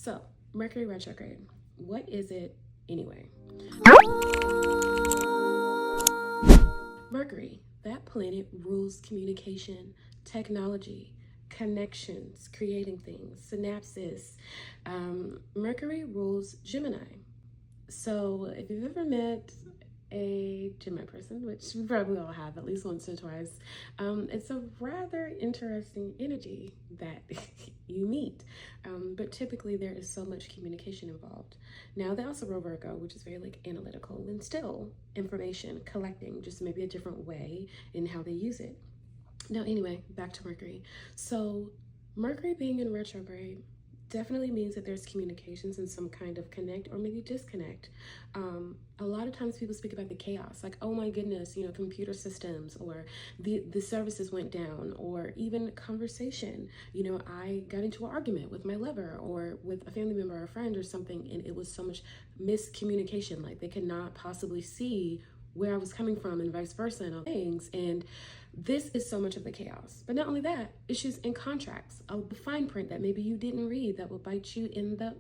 So, Mercury retrograde, what is it anyway? Mercury, that planet rules communication, technology, connections, creating things, synapses. Mercury rules Gemini. So if you've ever met a Gemini person, which we probably all have at least once or twice, it's a rather interesting energy that you meet. But typically there is so much communication involved. Now they also rule Virgo, which is very like analytical and still information collecting, just maybe a different way in how they use it. Now anyway, back to Mercury. So Mercury being in retrograde definitely means that there's communications and some kind of connect or maybe disconnect. A lot of times people speak about the chaos, like, oh my goodness, you know, computer systems, or the services went down, or even conversation. You know, I got into an argument with my lover or with a family member or a friend or something, and it was so much miscommunication, like they could not possibly see where I was coming from and vice versa and all things. And this is so much of the chaos. But not only that, issues in contracts, the fine print that maybe you didn't read that will bite you in the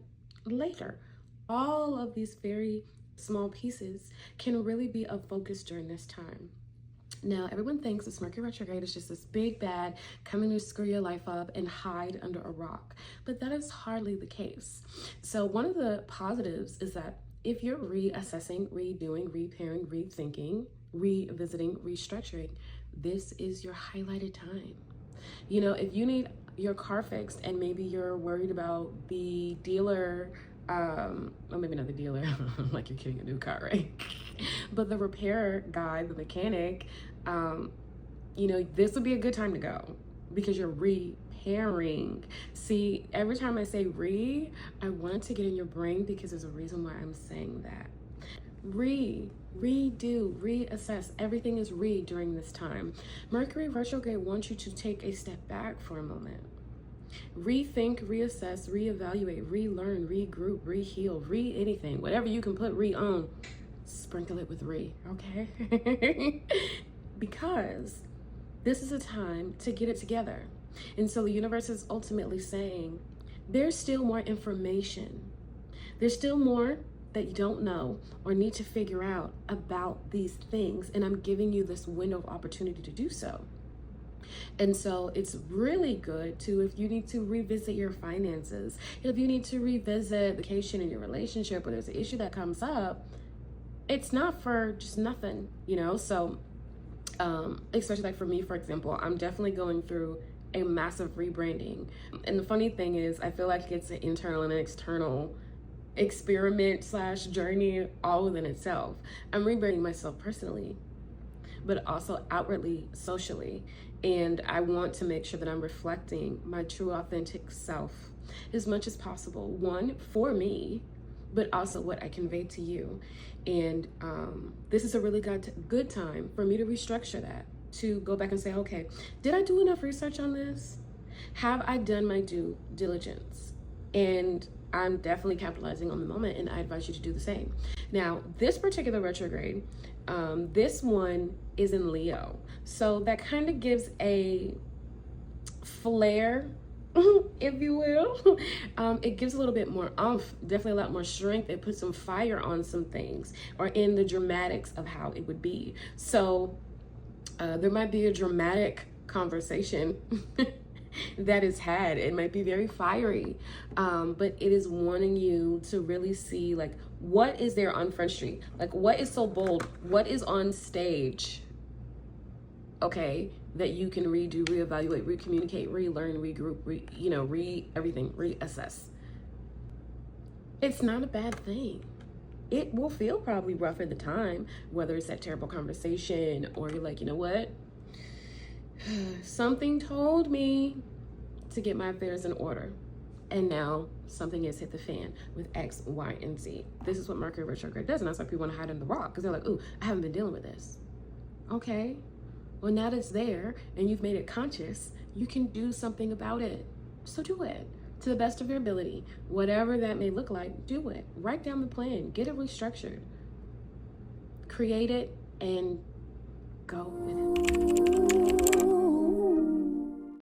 later. All of these very small pieces can really be a focus during this time. Now, everyone thinks this Mercury retrograde is just this big bad coming to screw your life up and hide under a rock. But that is hardly the case. So one of the positives is that if you're reassessing, redoing, repairing, rethinking, revisiting, restructuring, this is your highlighted time. You know, if you need your car fixed and maybe you're worried about the dealer, or maybe not the dealer, like you're getting a new car, right? But the repair guy, the mechanic, you know, this would be a good time to go because you're repairing. See, every time I say I want it to get in your brain because there's a reason why I'm saying that. Redo, reassess. Everything is during this time. Mercury retrograde wants you to take a step back for a moment. Rethink, reassess, reevaluate, relearn, regroup, reheal, anything. Whatever you can put on, sprinkle it with okay? Because this is a time to get it together. And so the universe is ultimately saying, there's still more information. There's still more that you don't know or need to figure out about these things. And I'm giving you this window of opportunity to do so. And so it's really good to, if you need to revisit your finances, if you need to revisit vacation in your relationship, or there's an issue that comes up, it's not for just nothing, you know? So, especially like for me, for example, I'm definitely going through a massive rebranding. And the funny thing is, I feel like it's an internal and an external experiment / journey all within itself. I'm rebranding myself personally, but also outwardly, socially. And I want to make sure that I'm reflecting my true authentic self as much as possible. One, for me, but also what I convey to you. And this is a really good time for me to restructure that, to go back and say, okay, did I do enough research on this? Have I done my due diligence? And I'm definitely capitalizing on the moment, and I advise you to do the same. Now, this particular retrograde, this one is in Leo. So that kind of gives a flair, if you will. It gives a little bit more oomph, definitely a lot more strength. It puts some fire on some things, or in the dramatics of how it would be. So there might be a dramatic conversation that is had. It might be very fiery, but it is wanting you to really see, like, what is there on Front Street? Like, what is so bold? What is on stage? Okay, that you can redo, reevaluate, recommunicate, relearn, regroup, everything, reassess. It's not a bad thing. It will feel probably rough at the time, whether it's that terrible conversation or you're like, you know what? Something told me to get my affairs in order. And now something has hit the fan with X, Y, and Z. This is what Mercury retrograde does. And that's why people want to hide in the rock, because they're like, ooh, I haven't been dealing with this. Okay. Well, now that it's there and you've made it conscious, you can do something about it. So do it to the best of your ability. Whatever that may look like, do it. Write down the plan. Get it restructured. Create it and go with it.